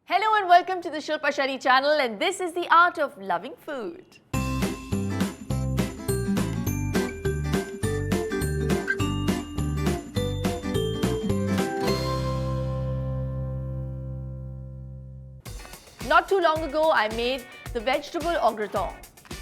Hello and welcome to the Shilpa Shetty channel, and this is the art of loving food. Not too long ago, I made the vegetable au gratin,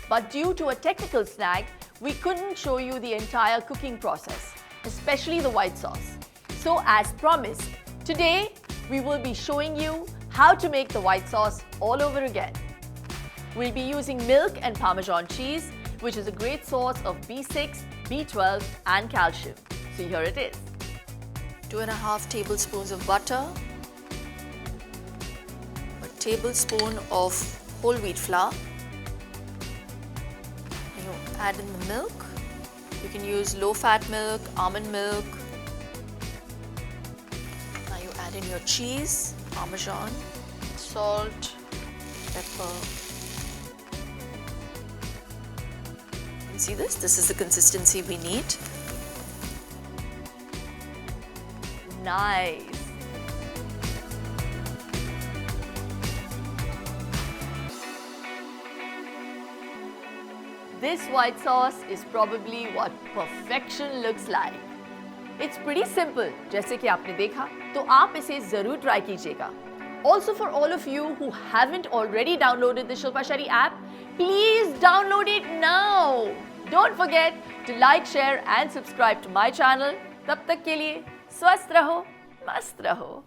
but due to a technical snag, we couldn't show you the entire cooking process, especially the white sauce. So as promised, today we will be showing you how to make the white sauce all over again. We'll be using milk and Parmesan cheese, which is a great source of B6, B12 and calcium. So here it is. 2.5 tablespoons of butter, a tablespoon of whole wheat flour. You add in the milk. You can use low-fat milk, almond milk. Now you add in your cheese, Parmesan, salt, pepper. You can see this? This is the consistency we need. Nice. This white sauce is probably what perfection looks like. It's pretty simple, जैसे कि आपने देखा, तो आप इसे जरूर try कीजिएगा. Also, for all of you who haven't already downloaded the Shilpa Shetty app, please download it now. Don't forget to like, share and subscribe to my channel. तब तक के लिए स्वस्थ रहो, मस्त रहो.